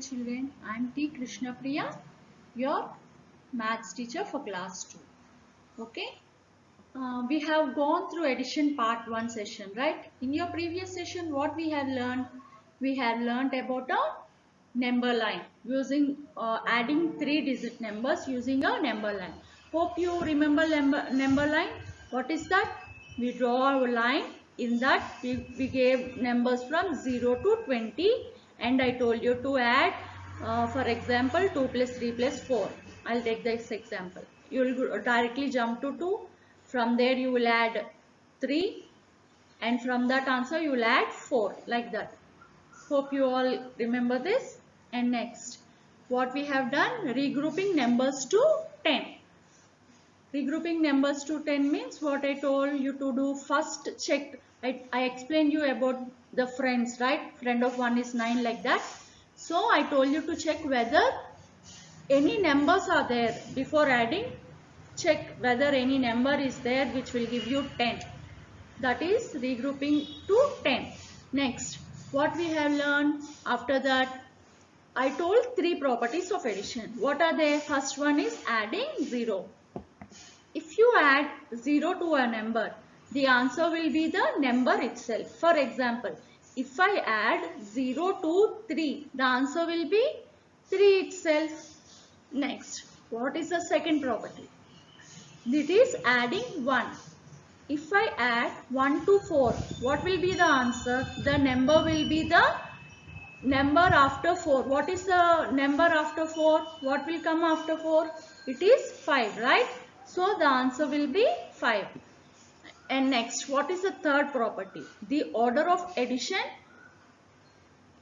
children. I am T. Krishna Priya, your maths teacher for class 2. Okay. We have gone through addition part 1 session, right? In your previous session, what we have learned? We have learned about a number line using adding 3-digit numbers using a number line. Hope you remember number line. What is that? We draw a line. In that we gave numbers from 0 to 20, and I told you to add for example 2 plus 3 plus 4. I'll take this example. You will directly jump to 2. From there you will add 3, and from that answer you will add 4, like that. Hope you all remember this. And next, what we have done, regrouping numbers to 10. Regrouping numbers to 10 means what I told you to do. First check, I explained you about the friends, right? Friend of 1 is 9, like that. So I told you to check whether any numbers are there. Before adding, check whether any number is there which will give you 10. That is regrouping to 10. Next, what we have learned after that, I told 3 properties of addition. What are they? First one is adding 0. If you add 0 to a number, the answer will be the number itself. For example, if I add 0 to 3, the answer will be 3 itself. Next, what is the second property? It is adding 1. If I add 1 to 4, what will be the answer? The number will be the number after 4. What is the number after 4? What will come after 4? It is 5, right? So the answer will be 5. And next, what is the third property? The order of addition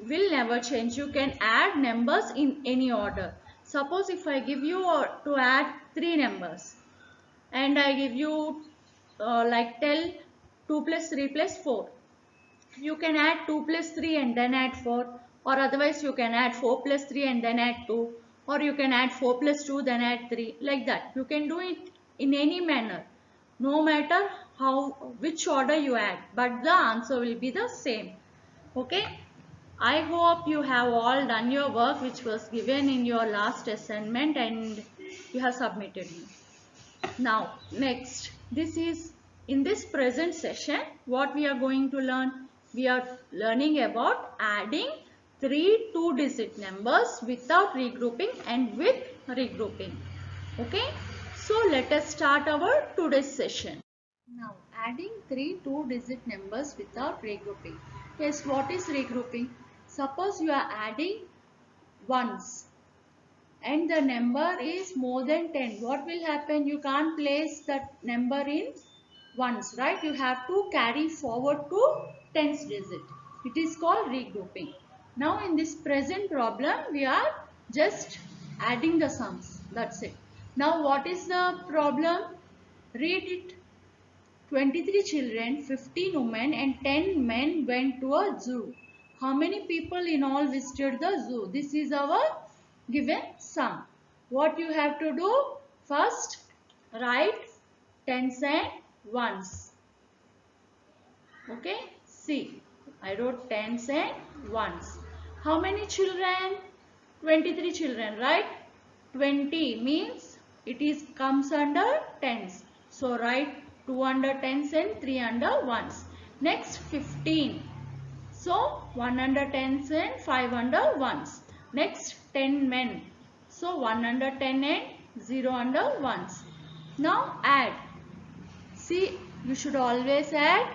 will never change. You can add numbers in any order. Suppose if I give you to add 3 numbers, and I give you tell 2 plus 3 plus 4. You can add 2 plus 3 and then add 4, or otherwise you can add 4 plus 3 and then add 2, or you can add 4 plus 2 then add 3, like that. You can do it in any manner, no matter which order you add, but the answer will be the same. Okay. I hope you have all done your work which was given in your last assignment and you have submitted it. Now next, in this present session, what we are going to learn? We are learning about adding 3 2-digit numbers without regrouping and with regrouping. Okay, so let us start our today's session. Now, adding 3 2-digit numbers without regrouping. Yes, what is regrouping? Suppose you are adding ones and the number is more than 10. What will happen? You can't place that number in ones, right? You have to carry forward to tens digit. It is called regrouping. Now in this present problem, we are just adding the sums. That's it. Now what is the problem? Read it. 23 children, 15 women and 10 men went to a zoo. How many people in all visited the zoo? This is our given sum. What you have to do? First, write tens and ones. Okay, see, I wrote tens and ones. How many children? 23 children, right? 20 means it comes under tens. So write 2 under tens and 3 under ones. Next, 15. So 1 under tens and 5 under ones. Next, 10 men. So 1 under 10 and 0 under ones. Now add. See, you should always add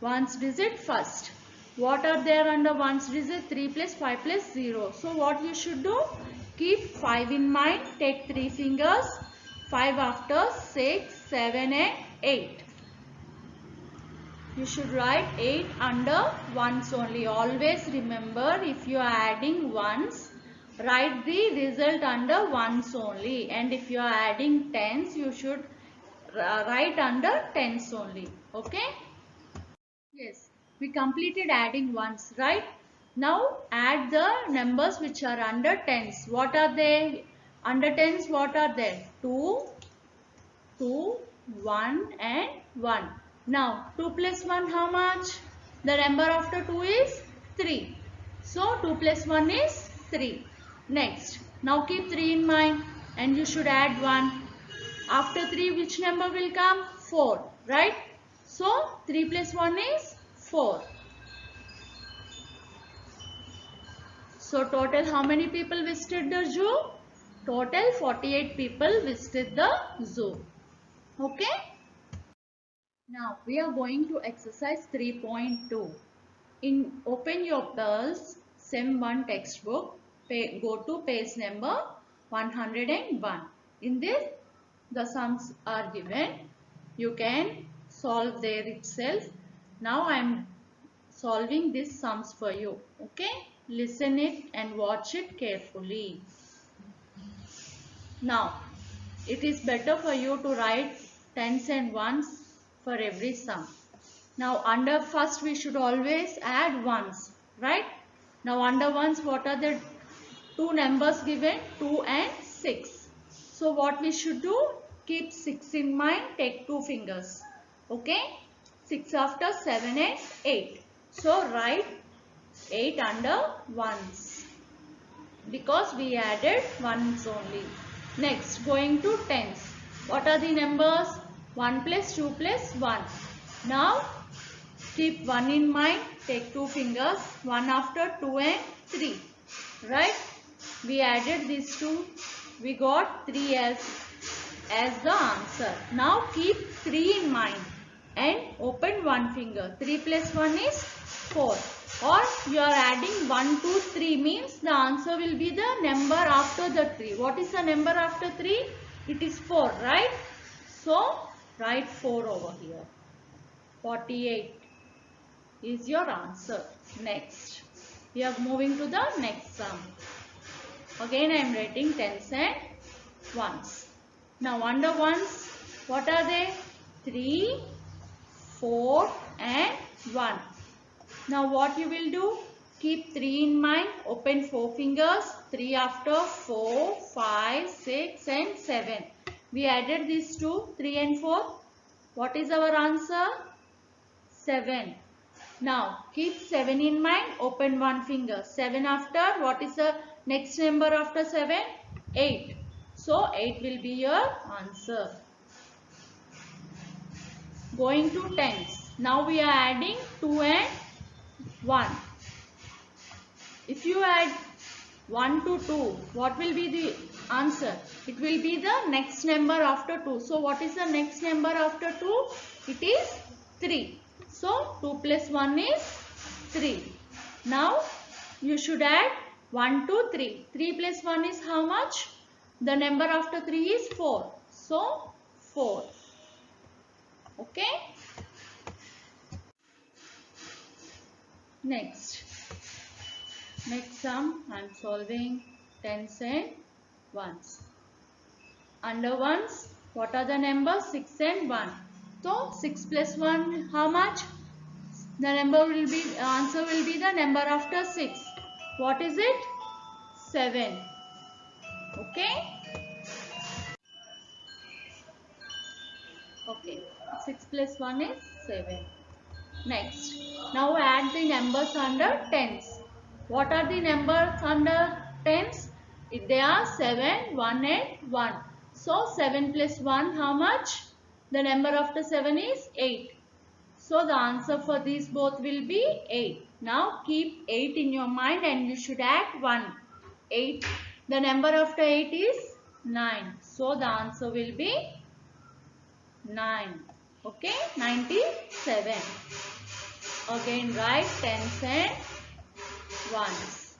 ones digit first. What are there under ones digit? 3 plus 5 plus 0. So what you should do? Keep 5 in mind. Take 3 fingers. 5 after 6, 7 and 8. You should write 8 under ones only. Always remember, if you are adding ones, write the result under ones only. And if you are adding tens, you should write under tens only. Okay? Yes, we completed adding ones, right? Now add the numbers which are under tens. What are they? Under tens, what are there? 2, 2, 1 and 1. Now 2 plus 1 how much? The number after 2 is 3. So 2 plus 1 is 3. Next, now keep 3 in mind and you should add 1. After 3, which number will come? 4, right? So, 3 plus 1 is 4. So, total how many people visited the zoo? Total 48 people visited the zoo. Okay? Now, we are going to exercise 3.2. Open your Pearls Sem 1 textbook. Go to page number 101. In this, the sums are given. You can solve there itself. Now I am solving these sums for you. Okay? Listen it and watch it carefully. Now, it is better for you to write tens and ones for every sum. Now, under first we should always add ones, right? Now, under ones, what are the two numbers given? 2 and 6. So, what we should do? Keep 6 in mind, take 2 fingers. Okay? 6 after 7 and 8. So, write 8 under ones because we added ones only. Next, going to tens. What are the numbers? 1 plus 2 plus 1. Now, keep 1 in mind, take 2 fingers, 1 after 2 and 3. Right? We added these two, we got 3 as the answer. Now, keep 3 in mind and open 1 finger. 3 plus 1 is 4. Or you are adding 1 to 3 means the answer will be the number after the 3. What is the number after 3? It is 4, right? So, write 4 over here. 48 is your answer. Next, we are moving to the next sum. Again, I am writing tens and ones. Now, under ones, what are they? 3, 4 and 1. Now, what you will do? Keep 3 in mind. Open 4 fingers. 3 after 4, 5, 6 and 7. We added these two, 3 and 4. What is our answer? 7. Now, keep 7 in mind. Open 1 finger. 7 after, what is the next number after 7? 8. So, 8 will be your answer. Going to tens. Now, we are adding 2 and 1. If you add 1 to 2, what will be the answer? It will be the next number after 2. So, what is the next number after 2? It is 3. So, 2 plus 1 is 3. Now, you should add 1 to 3. 3 plus 1 is how much? The number after 3 is 4. So, 4. Okay? Next sum I am solving tens and ones. Under ones, what are the numbers? 6 and 1. So 6 plus 1 how much? The answer will be the number after 6. What is it? 7. Okay? Okay. 6 plus 1 is 7. Next, now add the numbers under tens. What are the numbers under tens? They are 7, 1 and 1. So, 7 plus 1 how much? The number after 7 is 8. So, the answer for these both will be 8. Now, keep 8 in your mind and you should add 1. 8. The number after 8 is 9. So, the answer will be 9. Okay, 97. Again write tens and ones.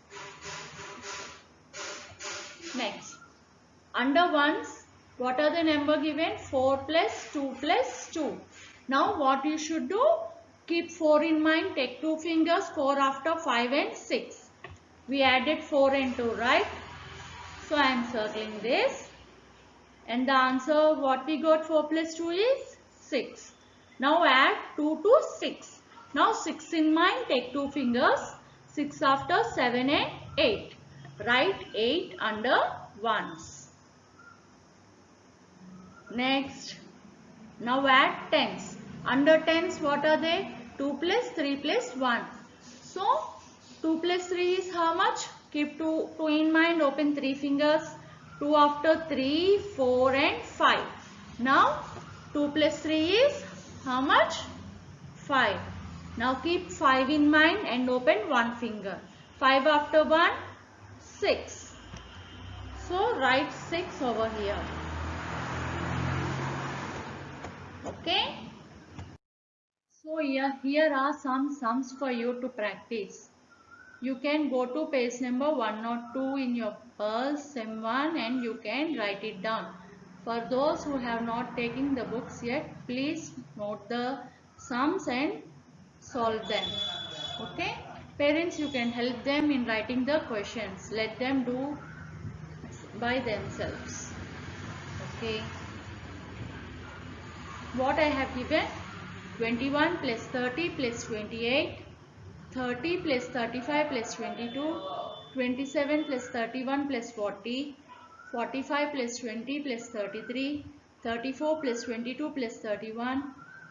Next, under ones, what are the number given? 4 plus 2 plus 2. Now what you should do? Keep 4 in mind. Take 2 fingers. 4 after 5 and 6. We added 4 and 2, right? So I am circling this. And the answer what we got 4 plus 2 is 6. Now add 2 to 6. Now 6 in mind, take 2 fingers, 6 after 7 and 8. Write 8 under ones. Next, now add tens. Under tens, what are they? 2 plus 3 plus 1. So, 2 plus 3 is how much? Keep 2 in mind. Open 3 fingers. 2 after 3, 4 and 5. Now 2 plus 3 is how much? 5. Now keep 5 in mind and open 1 finger. 5 after 1, 6. So write 6 over here. Okay. So here are some sums for you to practice. You can go to page number 102 in your Pearls Sem 1 and you can write it down. For those who have not taken the books yet, please note the sums and solve them. Okay. Parents, you can help them in writing the questions. Let them do by themselves. Okay. What I have given? 21 plus 30 plus 28, 30 plus 35 plus 22, 27 plus 31 plus 40, 45 plus 20 plus 33, 34 plus 22 plus 31,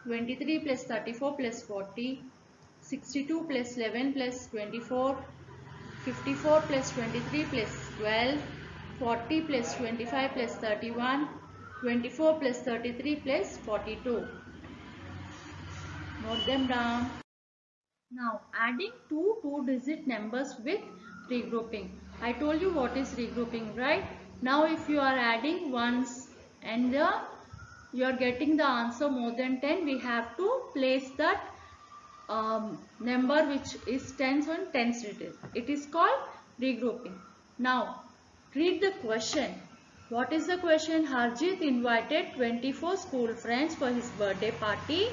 23 plus 34 plus 40, 62 plus 11 plus 24, 54 plus 23 plus 12, 40 plus 25 plus 31, 24 plus 33 plus 42. Note them down. Now adding two 2-digit numbers with regrouping. I told you what is regrouping, right? Now if you are adding ones and you are getting the answer more than 10, we have to place that number which is tens on tens digit. It is called regrouping. Now read the question. What is the question? Harjit invited 24 school friends for his birthday party.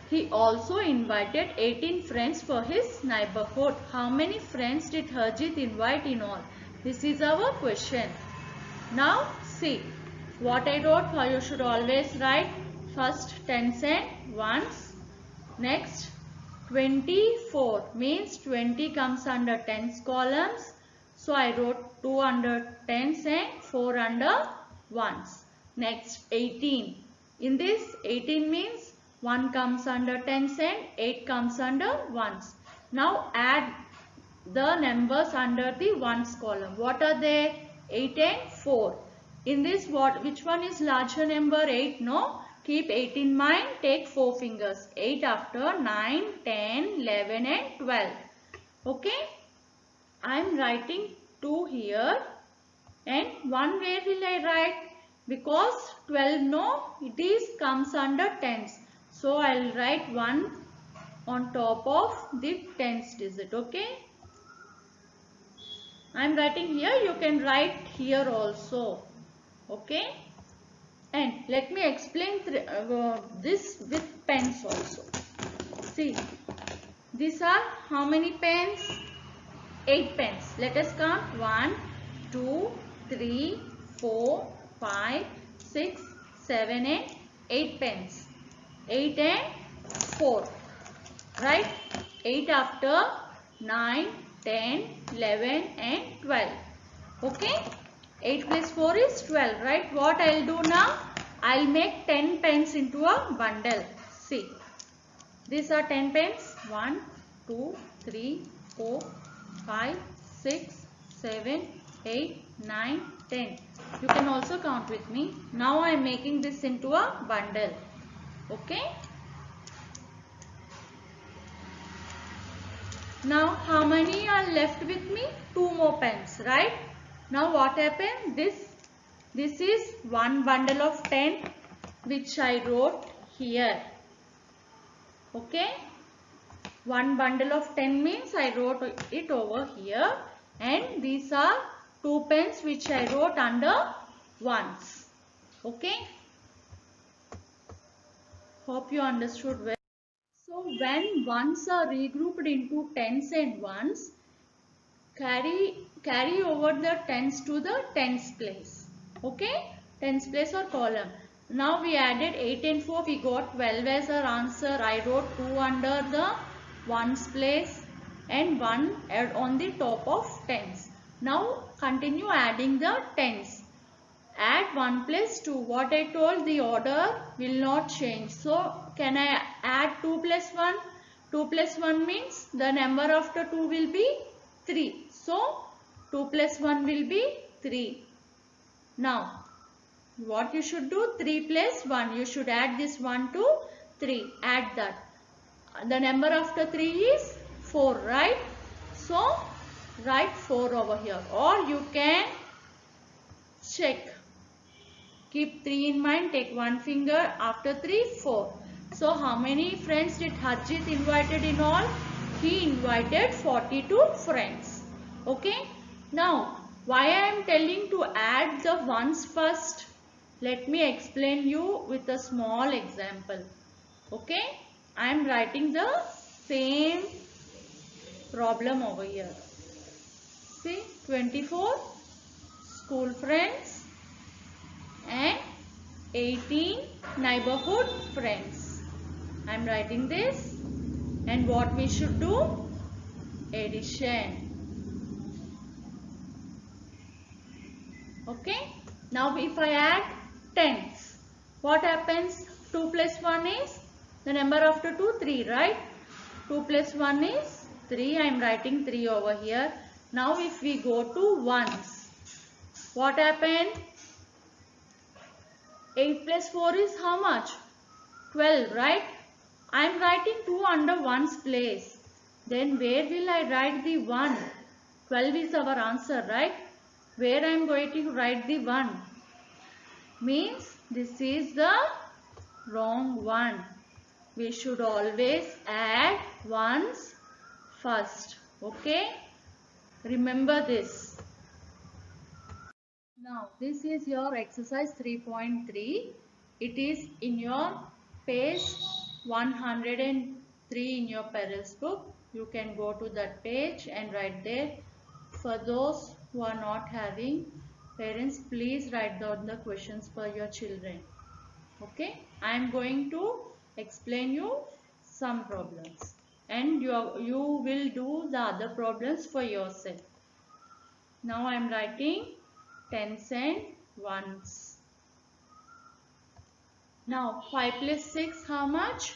He also invited 18 friends for his neighborhood. How many friends did Harjit invite in all? This is our question. Now see what I wrote. For you should always write first tens and ones. Next 24 means 20 comes under tens columns. So I wrote 2 under tens and 4 under ones. Next 18. In this 18 means 1 comes under tens and 8 comes under ones. Now add the numbers under the ones column. What are they? 8 and 4. In this which one is larger number? 8? No. Keep 8 in mind. Take 4 fingers. 8 after 9, 10, 11 and 12. Okay. I am writing 2 here. And 1 where will I write? Because 12 no, it is comes under tens. So I will write 1 on top of the tens digit. Okay. I am writing here. You can write here also. Okay. And let me explain this with pens also. See. These are how many pens? 8 pens. Let us count. 1, 2, 3, 4, 5, 6, 7 and 8 pens. 8 and 4. Right? 8 after 9, 10, 11 and 12. Okay? 8 plus 4 is 12. Right? What I will do now? I will make 10 pens into a bundle. See. These are 10 pens. 1, 2, 3, 4, 5, 6, 7, 8, 9, 10. You can also count with me. Now I am making this into a bundle. Okay. Now how many are left with me? 2 more pens, right? Now what happened? This is one bundle of 10 which I wrote here. Okay. One bundle of 10 means I wrote it over here, and these are 2 pens which I wrote under ones. Okay. Hope you understood well. So when ones are regrouped into tens and ones, carry over the tens to the tens place. Okay. Tens place or column. Now we added 8 and 4. We got 12 as our answer. I wrote 2 under the ones place and 1 on the top of tens. Now continue adding the tens. Add 1 plus 2. What I told, the order will not change. So can I add 2 plus 1? 2 plus 1 means the number after 2 will be 3. So 2 plus 1 will be 3. Now, what you should do? 3 plus 1. You should add this 1 to 3. Add that. The number after 3 is 4, right? So, write 4 over here. Or you can check. Keep 3 in mind. Take one finger. After 3, 4. So, how many friends did Harjit invited in all? He invited 42 friends. Okay. Now, why I am telling to add the ones first? Let me explain you with a small example. Okay. I am writing the same problem over here. See, 24 school friends and 18 neighborhood friends. I am writing this, and what we should do? Addition. Okay. Now if I add tens, what happens? 2 plus 1 is the number after 2, 3, right? 2 plus 1 is 3. I am writing 3 over here. Now if we go to ones, what happened? 8 plus 4 is how much? 12, right? I am writing 2 under ones place. Then where will I write the 1? 12 is our answer, right? Where I am going to write the 1? Means this is the wrong one. We should always add ones first. Okay? Remember this. Now this is your exercise 3.3. It is in your page 103 in your Perel's book. You can go to that page and write there. For those who are not having parents, please write down the questions for your children. Okay, I am going to explain you some problems, and you will do the other problems for yourself. Now I am writing tens and ones. Now 5 plus 6, how much?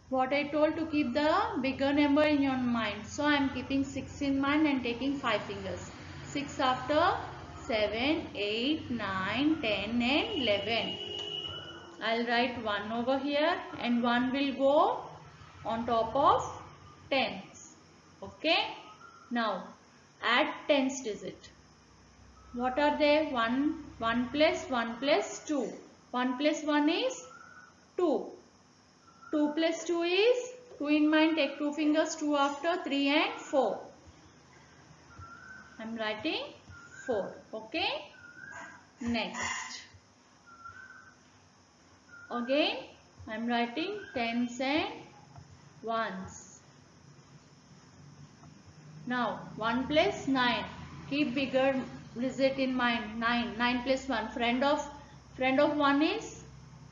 What I told, to keep the bigger number in your mind. So I am keeping 6 in mind and taking 5 fingers. 6 after 7, 8, 9, 10 and 11. I'll write 1 over here, and 1 will go on top of tens. Okay. Now add tens digit. What are they? 1 plus 1 plus 2. 1 plus 1 is 2. 2 plus 2 is 2 in mind. Take 2 fingers. 2 after 3 and 4. I am writing 4. Okay. Next. Again I am writing tens and ones. Now 1 plus 9. Keep bigger digit in mind. 9. 9 plus 1. Friend of 1 is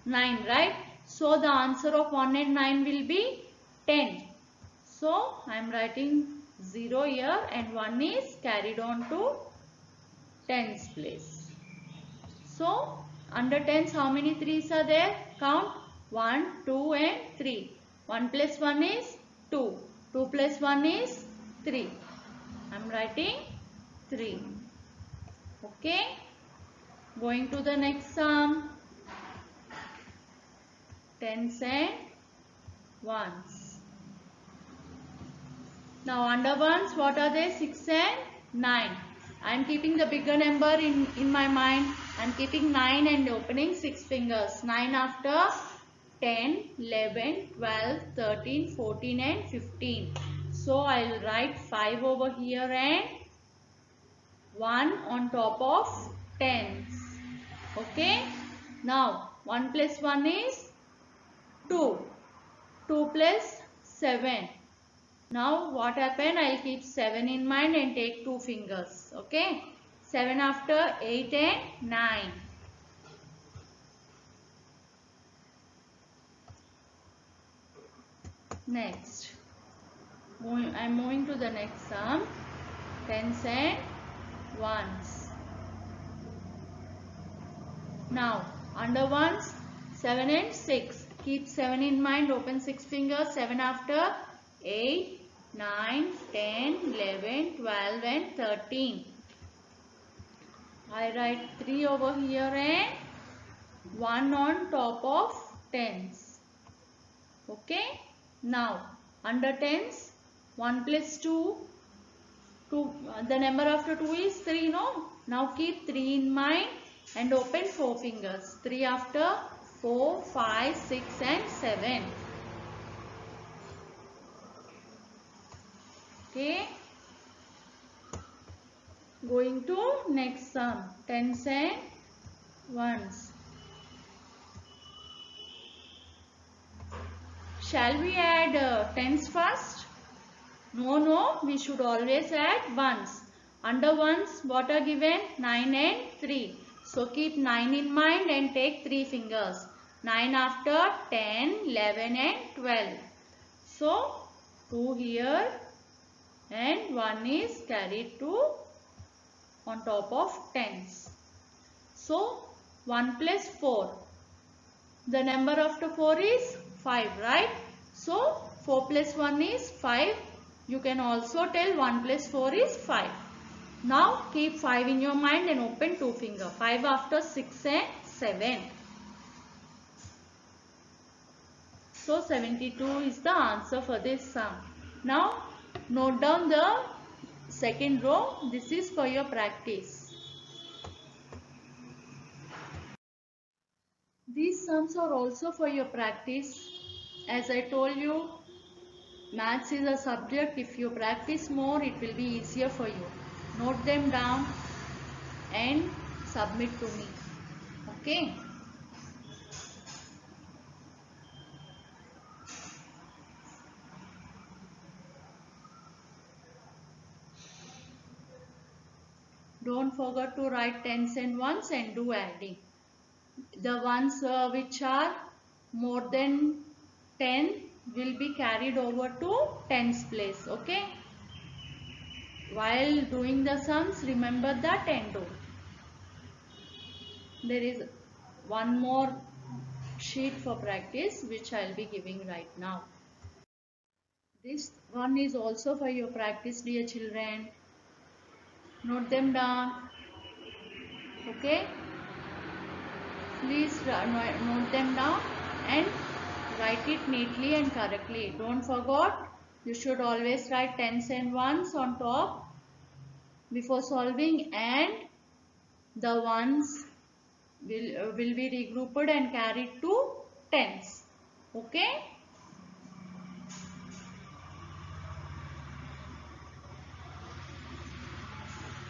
9, right? So the answer of 1 and 9 will be 10. So I am writing 0 here, and 1 is carried on to tens place. So under tens, how many 3's are there? Count 1, 2 and 3. 1 plus 1 is 2. 2 plus 1 is 3. I am writing 3. Okay. Going to the next sum. Tens and ones. Now under ones, what are they? 6 and 9. I am keeping the bigger number in my mind. I am keeping 9 and opening 6 fingers. 9 after 10, 11, 12, 13, 14 and 15. So I will write 5 over here and 1 on top of tens. Okay. Now 1 plus 1 is 2. 2 plus 7. Now what happened? I will keep 7 in mind and take 2 fingers. Okay. 7 after 8 and 9. Next. I am moving to the next sum. Tens and ones. Now under ones, 7 and 6. Keep 7 in mind. Open 6 fingers. 7 after 8, 9, 10, 11, 12 and 13. I write 3 over here and 1 on top of tens. Okay. Now under tens, 1 plus 2, the number after 2 is 3, no? Now keep 3 in mind and open 4 fingers. 3 after 4, 5, 6 and 7. Okay. Going to next sum. Tens and ones. Shall we add tens first? No, we should always add ones. Under ones, what are given? 9 and 3. So keep 9 in mind and take 3 fingers. 9 after 10, 11 and 12. So 2 here and 1 is carried to on top of tens. So 1 plus 4. The number after 4 is 5, right? So 4 plus 1 is 5. You can also tell 1 plus 4 is 5. Now keep 5 in your mind and open 2 finger. 5 after 6 and 7. So 72 is the answer for this sum. Now note down the second row. This is for your practice. These sums are also for your practice. As I told you, maths is a subject. If you practice more, it will be easier for you. Note them down and submit to me. Okay. Don't forget to write tens and ones and do adding. The ones which are more than 10 will be carried over to tens place. Okay. While doing the sums, remember the 10 rule. There is one more sheet for practice which I will be giving right now. This one is also for your practice, dear children. Note them down. Okay. Please note them down and write it neatly and correctly. Don't forget, you should always write tens and ones on top before solving, and the ones will be regrouped and carried to tens. Okay.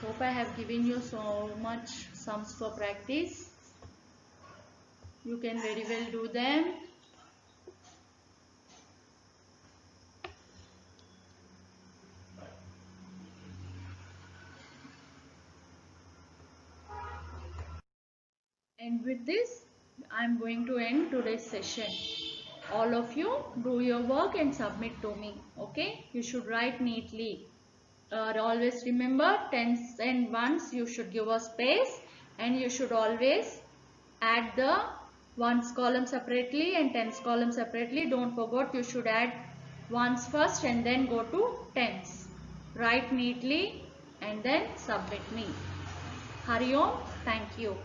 Hope I have given you so much sums for practice. You can very well do them. And with this, I am going to end today's session. All of you do your work and submit to me. Okay? You should write neatly. Always remember, tens and ones you should give a space, and you should always add the ones column separately and tens column separately. Don't forget, you should add ones first and then go to tens. Write neatly and then submit me. Hari Om. Thank you.